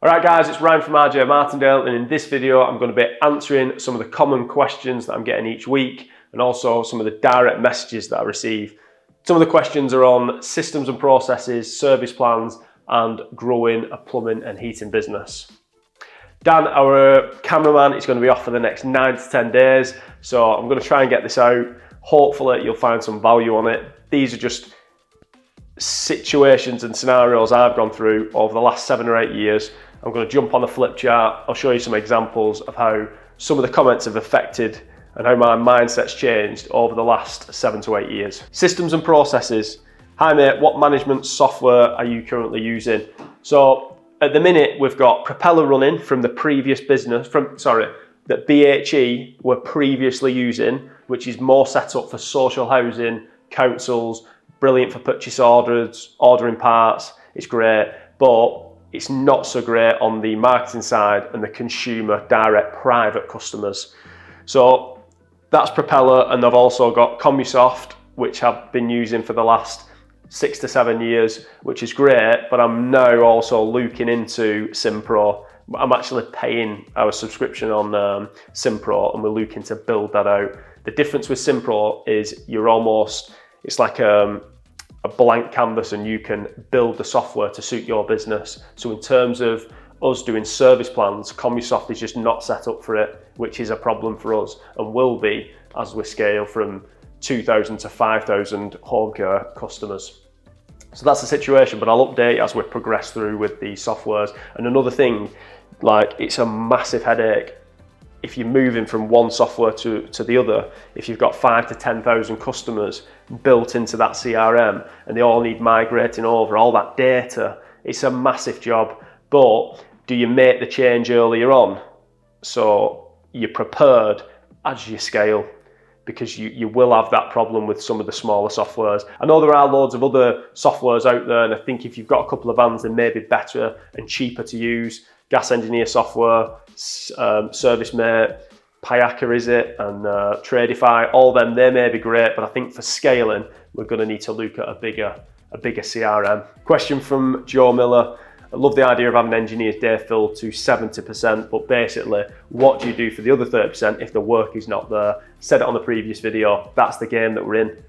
Alright guys, it's Ryan from RJ Martindale, and in this video I'm going to be answering some of the common questions that I'm getting each week and also some of the direct messages that I receive. Some of the questions are on systems and processes, service plans and growing a plumbing and heating business. Dan, our cameraman, is going to be off for the next 9 to 10 days, so I'm going to try and get this out. Hopefully you'll find some value on it. These are just situations and scenarios I've gone through over the last 7 or 8 years. I'm going to jump on the flip chart. I'll show you some examples of how some of the comments have affected and how my mindset's changed over the last 7 to 8 years. Systems and processes. Hi mate, what management software are you currently using? So at the minute we've got Propeller running from the previous business, that BHE were previously using, which is more set up for social housing, councils, brilliant for purchase orders, ordering parts, it's great, but it's not so great on the marketing side and the consumer direct private customers. So that's Propeller, and I've also got CommuSoft, which I've been using for the last 6 to 7 years, which is great, but I'm now also looking into SimPro. I'm actually paying our subscription on SimPro, and we're looking to build that out. The difference with SimPro is it's like a blank canvas and you can build the software to suit your business. So in terms of us doing service plans, CommuSoft is just not set up for it, which is a problem for us and will be as we scale from 2,000 to 5,000 home care customers. So that's the situation, but I'll update as we progress through with the softwares. And another thing, it's a massive headache if you're moving from one software to the other. If you've got 5,000 to 10,000 customers built into that CRM and they all need migrating over, all that data, it's a massive job. But do you make the change earlier on so you're prepared as you scale? Because you will have that problem with some of the smaller softwares. I know there are loads of other softwares out there, and I think if you've got a couple of vans, they may be better and cheaper to use. Gas Engineer software, ServiceMate, Payaka is it, and Tradify, all them, they may be great, but I think for scaling, we're gonna need to look at a bigger CRM. Question from Joe Miller. I love the idea of having engineers day filled to 70%, but basically, what do you do for the other 30% if the work is not there? Said it on the previous video, that's the game that we're in.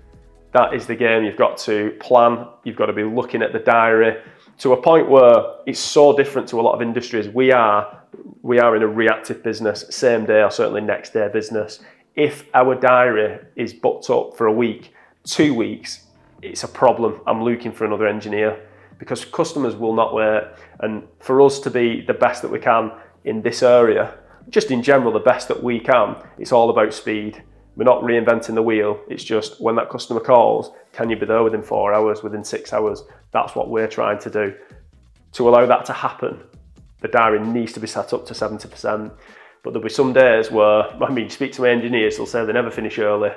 That is the game. You've got to plan, you've got to be looking at the diary to a point where it's so different to a lot of industries. We are in a reactive business, same day or certainly next day business. If our diary is booked up for a week, 2 weeks, it's a problem. I'm looking for another engineer, because customers will not wait. And for us to be the best that we can in this area, just in general the best that we can, it's all about speed. We're not reinventing the wheel. It's just when that customer calls, can you be there within 4 hours, within 6 hours? That's what we're trying to do. To allow that to happen, the diary needs to be set up to 70%. But there'll be some days where, speak to my engineers, they'll say they never finish early.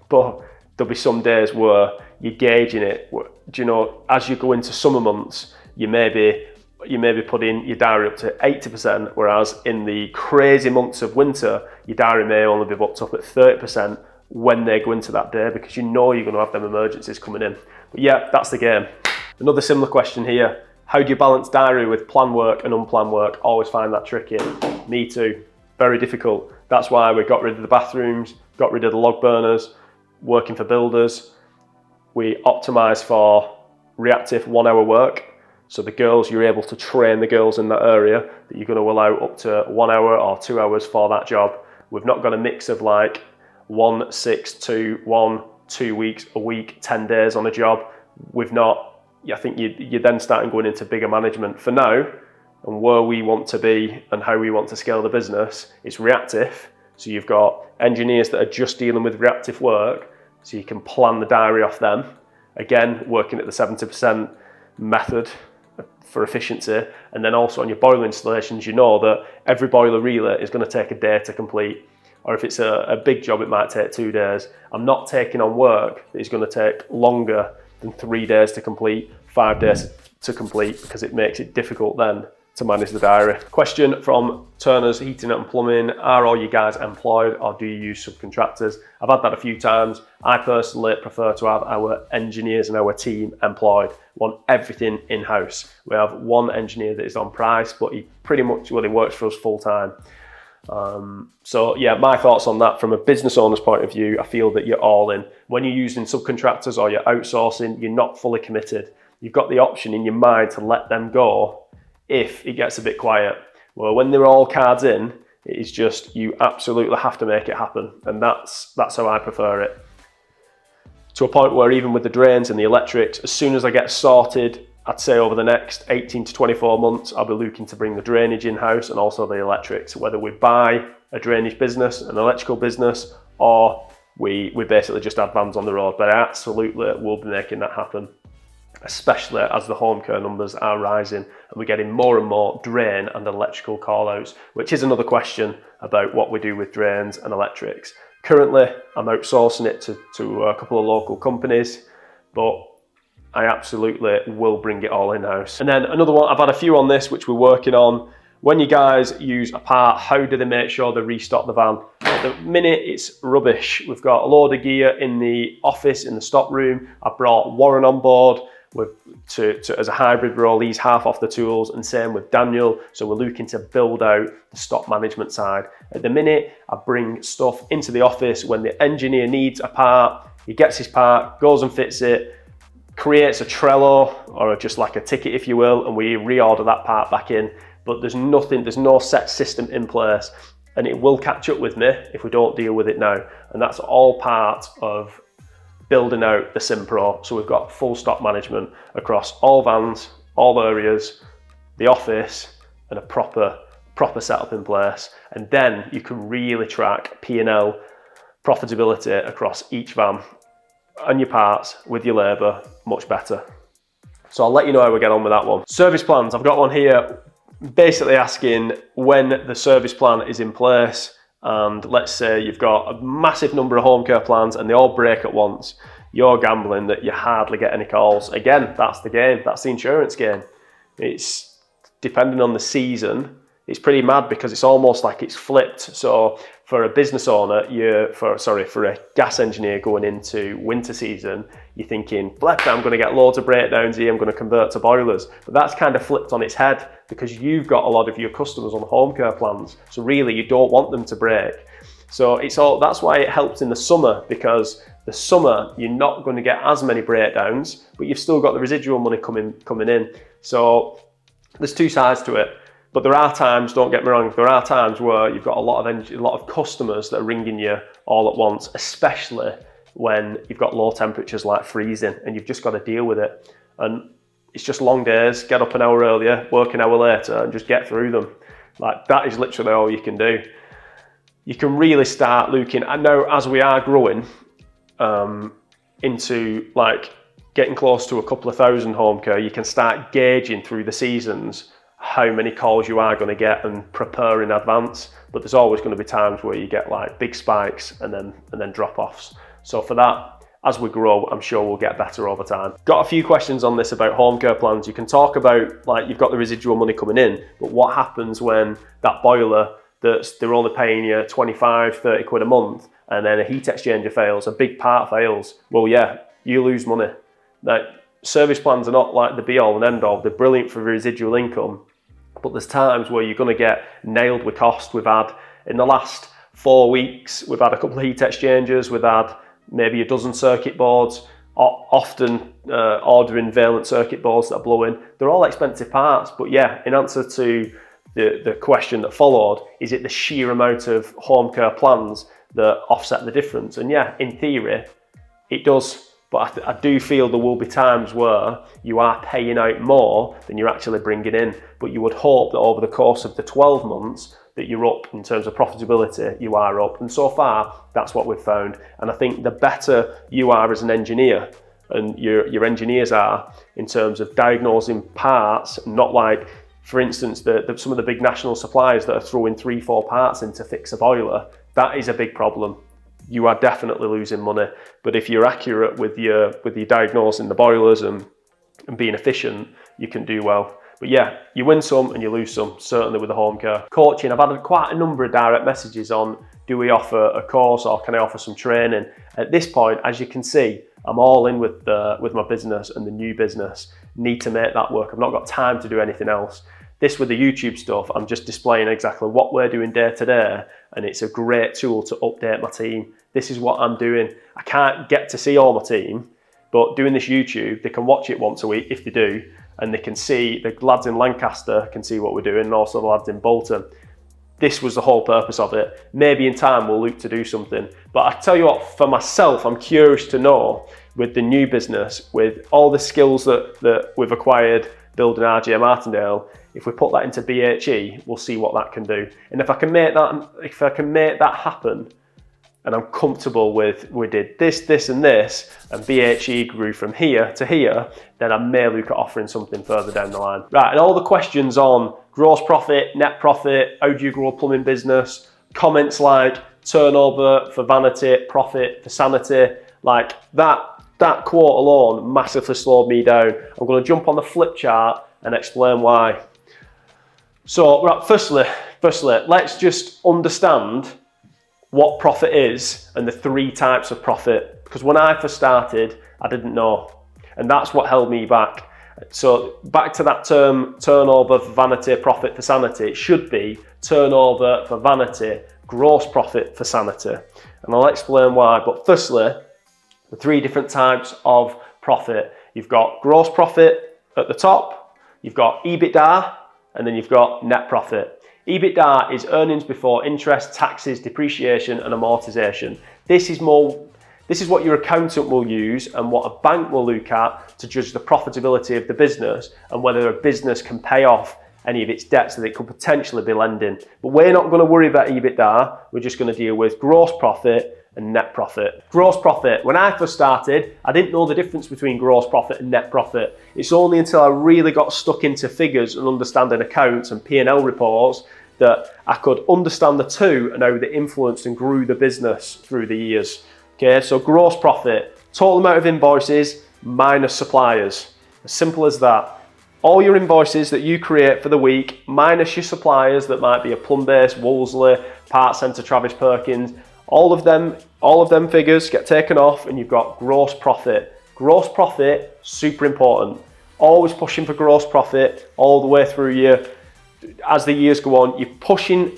But there'll be some days where you're gauging it. As you go into summer months, you may be putting your diary up to 80%, whereas in the crazy months of winter, your diary may only be booked up at 30% when they go into that day, because you know you're going to have them emergencies coming in. But yeah, that's the game. Another similar question here. How do you balance diary with planned work and unplanned work? Always find that tricky. Me too. Very difficult. That's why we got rid of the bathrooms, got rid of the log burners, working for builders. We optimize for reactive 1 hour work. So the girls, you're able to train the girls in that area that you're going to allow up to 1 hour or 2 hours for that job. We've not got a mix of 1, 6, 2, 1, 2 weeks, a week, 10 days on a job. I think you're then starting going into bigger management. For now, and where we want to be and how we want to scale the business, it's reactive. So you've got engineers that are just dealing with reactive work, so you can plan the diary off them. Again, working at the 70% method for efficiency. And then also on your boiler installations, you know that every boiler relay is going to take a day to complete. Or if it's a big job, it might take 2 days. I'm not taking on work that is going to take longer than 3 days to complete, 5 days to complete, because it makes it difficult then to manage the diary. Question from Turner's Heating and Plumbing: are all you guys employed or do you use subcontractors? I've had that a few times. I personally prefer to have our engineers and our team employed. Want everything in-house. We have one engineer that is on price, but he pretty much, well, he works for us full time. So yeah, my thoughts on that from a business owner's point of view, I feel that you're all in. When you're using subcontractors or you're outsourcing, you're not fully committed. You've got the option in your mind to let them go if it gets a bit quiet. Well, when they're all cards in, it is just, you absolutely have to make it happen. And that's how I prefer it. To a point where even with the drains and the electrics, as soon as I get sorted, I'd say over the next 18 to 24 months, I'll be looking to bring the drainage in-house and also the electrics, whether we buy a drainage business, an electrical business, or we basically just add vans on the road. But I absolutely will be making that happen, especially as the home care numbers are rising and we're getting more and more drain and electrical call-outs, which is another question about what we do with drains and electrics. Currently, I'm outsourcing it to a couple of local companies, but I absolutely will bring it all in-house. And then another one, I've had a few on this which we're working on. When you guys use a part, how do they make sure they restock the van? At the minute, it's rubbish. We've got a load of gear in the office, in the stock room. I brought Warren on board as a hybrid role. He's half off the tools, and same with Daniel. So we're looking to build out the stock management side. At the minute, I bring stuff into the office when the engineer needs a part. He gets his part, goes and fits it, creates a Trello or just like a ticket, if you will, and we reorder that part back in. But there's no set system in place, and it will catch up with me if we don't deal with it now. And that's all part of building out the SimPro. So we've got full stock management across all vans, all areas, the office, and a proper setup in place. And then you can really track P&L profitability across each van and your parts with your labour much better. So I'll let you know how we get on with that one. Service plans, I've got one here basically asking when the service plan is in place, and let's say you've got a massive number of home care plans and they all break at once. You're gambling that you hardly get any calls. Again, that's the game, that's the insurance game. It's depending on the season, it's pretty mad because it's almost like it's flipped. So for a business owner, for a gas engineer going into winter season, you're thinking, flip, I'm going to get loads of breakdowns here, I'm going to convert to boilers. But that's kind of flipped on its head because you've got a lot of your customers on home care plans. So really, you don't want them to break. So that's why it helps in the summer, because the summer, you're not going to get as many breakdowns, but you've still got the residual money coming in. So there's two sides to it. But there are times, don't get me wrong, there are times where you've got a lot of customers that are ringing you all at once, especially when you've got low temperatures like freezing and you've just got to deal with it. And it's just long days, get up an hour earlier, work an hour later, and just get through them. Like, that is literally all you can do. You can really start looking, I know as we are growing into like getting close to a couple of thousand home care, you can start gauging through the seasons how many calls you are going to get and prepare in advance. But there's always going to be times where you get like big spikes and then drop-offs. So for that, as we grow, I'm sure we'll get better over time. Got a few questions on this about home care plans. You can talk about, like, you've got the residual money coming in, but what happens when that boiler they're only paying you 25, 30 quid a month, and then a heat exchanger fails, a big part fails? Well, yeah, you lose money. Like, service plans are not like the be all and end all. They're brilliant for residual income, but there's times where you're going to get nailed with cost. We've had, in the last 4 weeks, we've had a couple of heat exchangers, we've had maybe a dozen circuit boards, often ordering valent circuit boards that are blowing. They're all expensive parts, but yeah, in answer to the question that followed, is it the sheer amount of home care plans that offset the difference? And yeah, in theory, it does. But I do feel there will be times where you are paying out more than you're actually bringing in. But you would hope that over the course of the 12 months that you're up in terms of profitability, you are up. And so far, that's what we've found. And I think the better you are as an engineer, and your engineers are, in terms of diagnosing parts, not like, for instance, some of the big national suppliers that are throwing 3-4 parts in to fix a boiler, that is a big problem. You are definitely losing money. But if you're accurate with your diagnosing the boilers and being efficient, you can do well. But yeah, you win some and you lose some, certainly with the home care. Coaching, I've had quite a number of direct messages on, do we offer a course or can I offer some training? At this point, as you can see, I'm all in with my business and the new business. Need to make that work. I've not got time to do anything else. This with the YouTube stuff, I'm just displaying exactly what we're doing day to day, and it's a great tool to update my team. This is what I'm doing. I can't get to see all my team, but doing this YouTube, they can watch it once a week if they do, and they can see, the lads in Lancaster can see what we're doing, and also the lads in Bolton. This was the whole purpose of it. Maybe in time we'll look to do something. But I tell you what, for myself, I'm curious to know with the new business, with all the skills that we've acquired building RJ Martindale, if we put that into BHE, we'll see what that can do. And if I can make that happen, and I'm comfortable with, we did this, and this, and BHE grew from here to here, then I may look at offering something further down the line. Right, and all the questions on gross profit, net profit, how do you grow a plumbing business, comments like turnover for vanity, profit for sanity, like that quote alone massively slowed me down. I'm going to jump on the flip chart and explain why. So, right, firstly, let's just understand what profit is and the three types of profit. Because when I first started, I didn't know. And that's what held me back. So back to that term, turnover for vanity, profit for sanity. It should be turnover for vanity, gross profit for sanity. And I'll explain why. But firstly, the three different types of profit. You've got gross profit at the top, you've got EBITDA, and then you've got net profit. EBITDA is earnings before interest, taxes, depreciation, and amortization. This is what your accountant will use and what a bank will look at to judge the profitability of the business and whether a business can pay off any of its debts that it could potentially be lending. But we're not going to worry about EBITDA. We're just going to deal with gross profit and net profit. Gross profit. When I first started, I didn't know the difference between gross profit and net profit. It's only until I really got stuck into figures and understanding accounts and P&L reports that I could understand the two and how they influenced and grew the business through the years. Okay, so gross profit, total amount of invoices minus suppliers. As simple as that. All your invoices that you create for the week minus your suppliers that might be a Plumbase, Wolseley, Part Centre, Travis Perkins, all of them figures get taken off and you've got gross profit. Gross profit, super important. Always pushing for gross profit all the way through your, as the years go on, you're pushing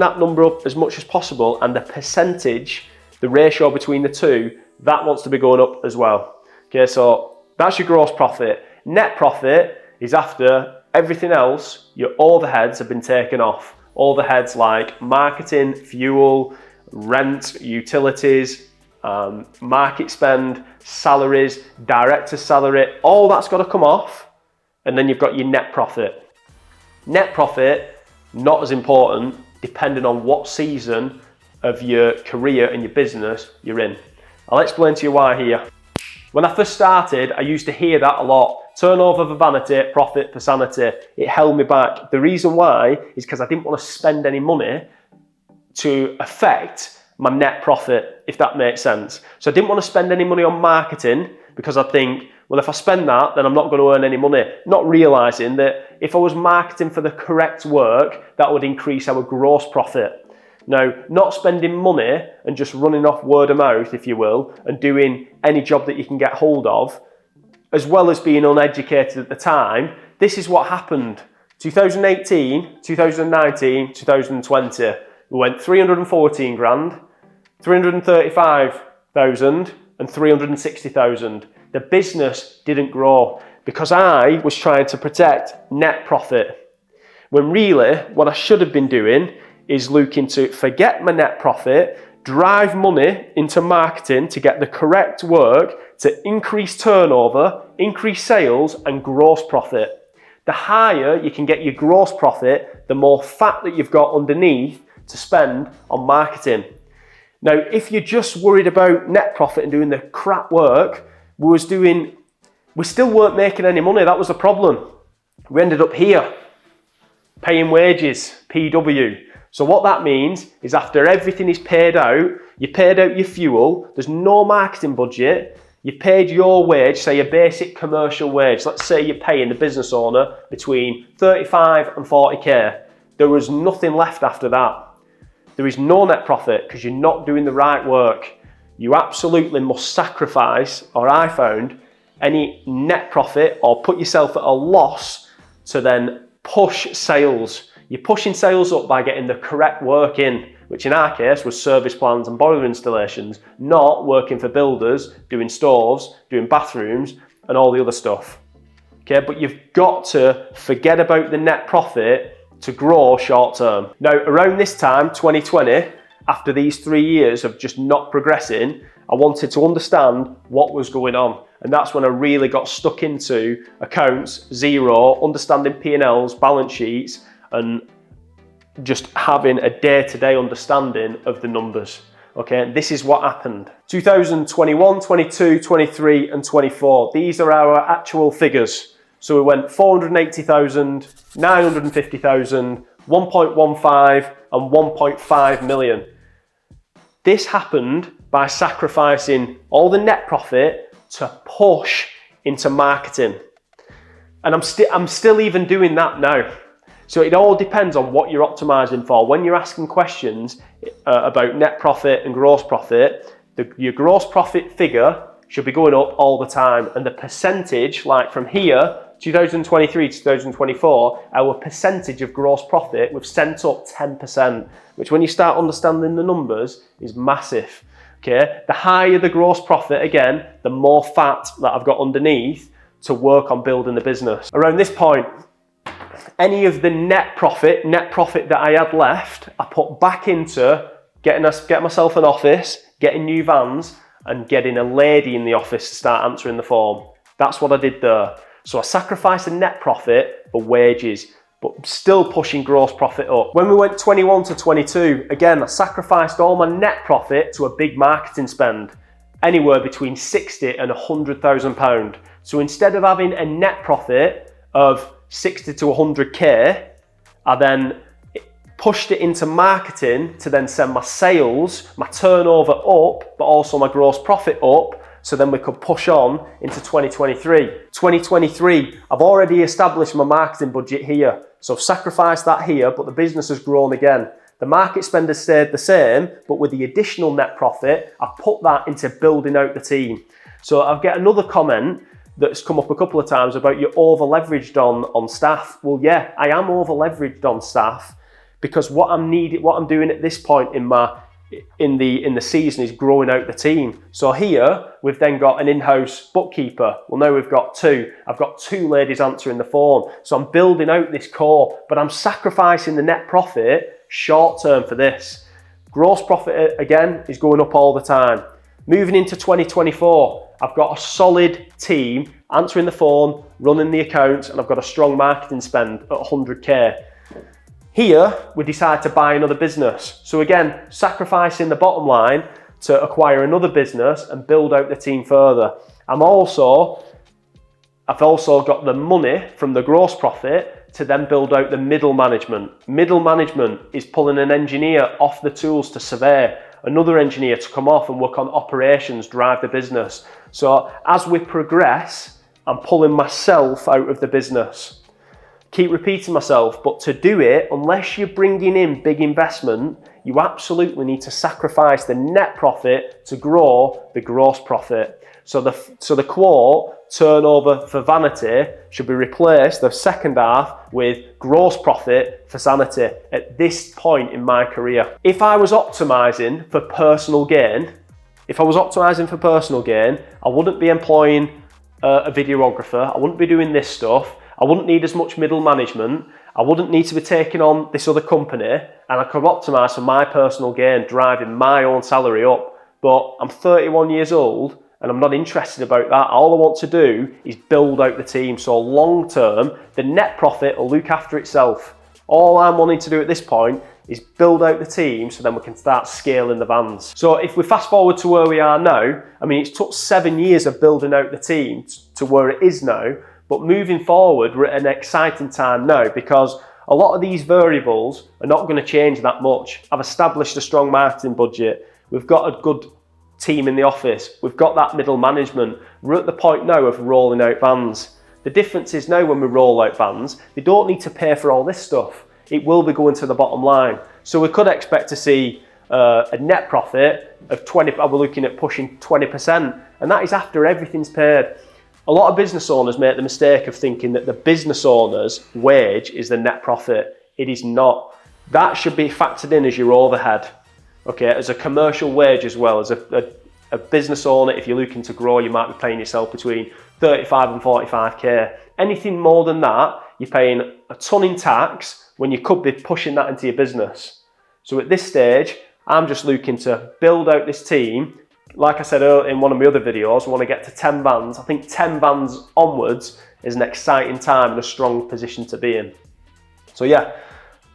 that number up as much as possible, and the percentage, the ratio between the two, that wants to be going up as well. Okay, so that's your gross profit. Net profit is after everything else, your overheads have been taken off. Overheads like marketing, fuel, rent, utilities, market spend, salaries, director's salary, all that's got to come off, and then you've got your net profit. Net profit, not as important, depending on what season of your career and your business you're in. I'll explain to you why here. When I first started, I used to hear that a lot. Turnover for vanity, profit for sanity. It held me back. The reason why is because I didn't want to spend any money to affect my net profit, if that makes sense. So I didn't want to spend any money on marketing because I think, well, if I spend that, then I'm not going to earn any money. Not realising that if I was marketing for the correct work, that would increase our gross profit. Now, not spending money and just running off word of mouth, if you will, and doing any job that you can get hold of, as well as being uneducated at the time, this is what happened. 2018, 2019, 2020. We went 314 grand, 335,000 and 360,000. The business didn't grow because I was trying to protect net profit. When really what I should have been doing is looking to forget my net profit, drive money into marketing to get the correct work to increase turnover, increase sales and gross profit. The higher you can get your gross profit, the more fat that you've got underneath to spend on marketing. Now, if you're just worried about net profit and doing the crap work, we still weren't making any money. That was the problem. We ended up here, paying wages, PW. So what that means is after everything is paid out, you paid out your fuel, there's no marketing budget, You've paid your wage, say your basic commercial wage. Let's say you're paying the business owner between 35 and 40k. There was nothing left after that. There is no net profit because you're not doing the right work. You absolutely must sacrifice, or I found, any net profit or put yourself at a loss to then push sales. You're pushing sales up by getting the correct work in, which in our case was service plans and boiler installations, not working for builders, doing stores, doing bathrooms and all the other stuff. Okay, but you've got to forget about the net profit to grow short term. Now, around this time, 2020, after these 3 years of just not progressing, I wanted to understand what was going on. And that's when I really got stuck into accounts, zero, understanding P&Ls, balance sheets, and just having a day-to-day understanding of the numbers. Okay, this is what happened. 2021, 22, 23, and 24. These are our actual figures. So we went 480,000, 950,000, 1.15 and 1.5 million. This happened by sacrificing all the net profit to push into marketing. And I'm still even doing that now. So it all depends on what you're optimizing for. When you're asking questions about net profit and gross profit, your gross profit figure should be going up all the time. And the percentage, like from here, 2023 to 2024, our percentage of gross profit, we've sent up 10%, which when you start understanding the numbers is massive. Okay, the higher the gross profit, again, the more fat that I've got underneath to work on building the business. Around this point, any of the net profit that I had left, I put back into getting myself an office, getting new vans, and getting a lady in the office to start answering the phone. That's what I did there. So I sacrificed the net profit for wages, but still pushing gross profit up. When we went 21 to 22, again, I sacrificed all my net profit to a big marketing spend, anywhere between 60 and 100,000 pounds. So instead of having a net profit of 60 to 100k, I then pushed it into marketing to then send my sales, my turnover up, but also my gross profit up, so then we could push on into 2023. 2023, I've already established my marketing budget here. So I've sacrificed that here, but the business has grown again. The market spend has stayed the same, but with the additional net profit, I've put that into building out the team. So I've got another comment that's come up a couple of times about you're over leveraged on staff. Well, yeah, I am over leveraged on staff because what I'm doing at this point in the season is growing out the team. So here we've then got an in-house bookkeeper. Well, now we've got two. I've got two ladies answering the phone. So I'm building out this core, but I'm sacrificing the net profit short term for this. Gross profit again is going up all the time. Moving into 2024, I've got a solid team answering the phone, running the accounts, and I've got a strong marketing spend at 100k. Here, we decide to buy another business. So again, sacrificing the bottom line to acquire another business and build out the team further. I've also got the money from the gross profit to then build out the middle management. Middle management is pulling an engineer off the tools to survey, another engineer to come off and work on operations, drive the business. So as we progress, I'm pulling myself out of the business. Keep repeating myself, but to do it, unless you're bringing in big investment, you absolutely need to sacrifice the net profit to grow the gross profit. So the quote, turnover for vanity, should be replaced, the second half, with gross profit for sanity at this point in my career. If I was optimizing for personal gain, I wouldn't be employing a videographer, I wouldn't be doing this stuff, I wouldn't need as much middle management, I wouldn't need to be taking on this other company, and I could optimise for my personal gain, driving my own salary up. But I'm 31 years old and I'm not interested about that. All I want to do is build out the team. So long term, the net profit will look after itself. All I'm wanting to do at this point is build out the team so then we can start scaling the vans. So if we fast forward to where we are now, I mean, it's took 7 years of building out the team to where it is now. But moving forward, we're at an exciting time now because a lot of these variables are not going to change that much. I've established a strong marketing budget. We've got a good team in the office. We've got that middle management. We're at the point now of rolling out vans. The difference is now when we roll out vans, they don't need to pay for all this stuff. It will be going to the bottom line. So we could expect to see a net profit of 20, we're looking at pushing 20%, and that is after everything's paid. A lot of business owners make the mistake of thinking that the business owner's wage is the net profit. It is not. That should be factored in as your overhead, okay, as a commercial wage as well. As a business owner, if you're looking to grow, you might be paying yourself between 35 and 45k. Anything more than that, you're paying a ton in tax when you could be pushing that into your business. So at this stage, I'm just looking to build out this team. Like I said in one of my other videos, I want to get to 10 vans. I think 10 vans onwards is an exciting time and a strong position to be in. So yeah,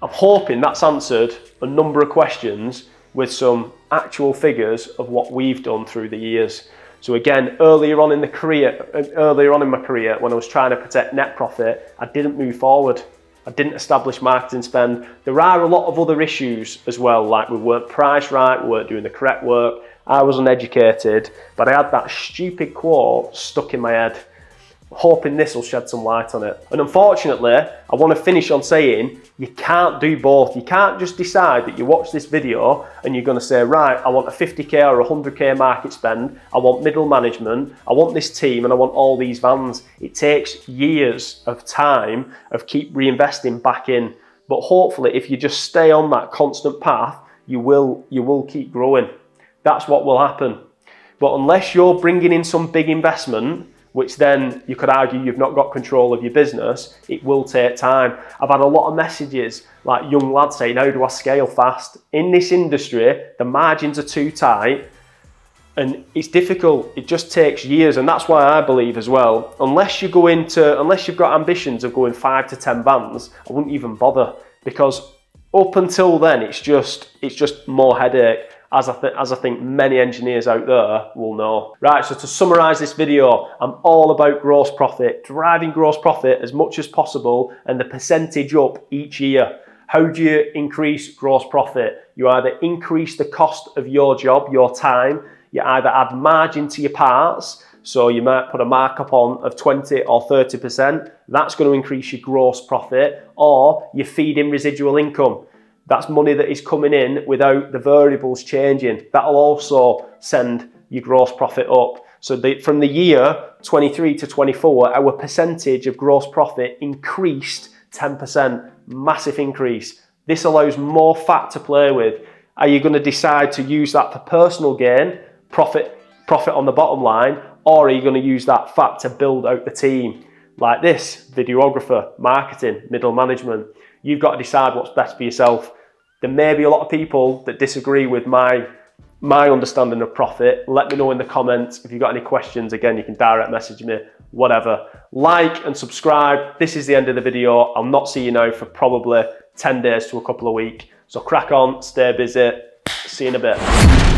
I'm hoping that's answered a number of questions with some actual figures of what we've done through the years. So again, earlier on in my career, when I was trying to protect net profit, I didn't move forward. I didn't establish marketing spend. There are a lot of other issues as well, like we weren't priced right, we weren't doing the correct work, I was uneducated, but I had that stupid quote stuck in my head, hoping this will shed some light on it. And unfortunately, I want to finish on saying, you can't do both. You can't just decide that you watch this video and you're going to say, right, I want a 50k or 100k market spend, I want middle management, I want this team, and I want all these vans. It takes years of time of keep reinvesting back in. But hopefully, if you just stay on that constant path, you will keep growing. That's what will happen. But unless you're bringing in some big investment, which then you could argue you've not got control of your business, it will take time. I've had a lot of messages like young lads saying, how do I scale fast? In this industry, the margins are too tight and it's difficult. It just takes years. And that's why I believe as well, unless you've got ambitions of going 5 to 10 vans, I wouldn't even bother, because up until then, it's just more headache. As I think many engineers out there will know. Right, so to summarise this video, I'm all about gross profit, driving gross profit as much as possible and the percentage up each year. How do you increase gross profit? You either increase the cost of your job, your time, you either add margin to your parts, so you might put a markup on of 20 or 30%, that's going to increase your gross profit, or you feed in residual income. That's money that is coming in without the variables changing. That'll also send your gross profit up. So from the year 23 to 24, our percentage of gross profit increased 10%, massive increase. This allows more fat to play with. Are you going to decide to use that for personal gain, profit on the bottom line, or are you going to use that fat to build out the team? Like this, videographer, marketing, middle management. You've got to decide what's best for yourself. There may be a lot of people that disagree with my understanding of profit. Let me know in the comments. If you've got any questions, again, you can direct message me, whatever. Like and subscribe. This is the end of the video. I'll not see you now for probably 10 days to a couple of weeks. So crack on, stay busy. See you in a bit.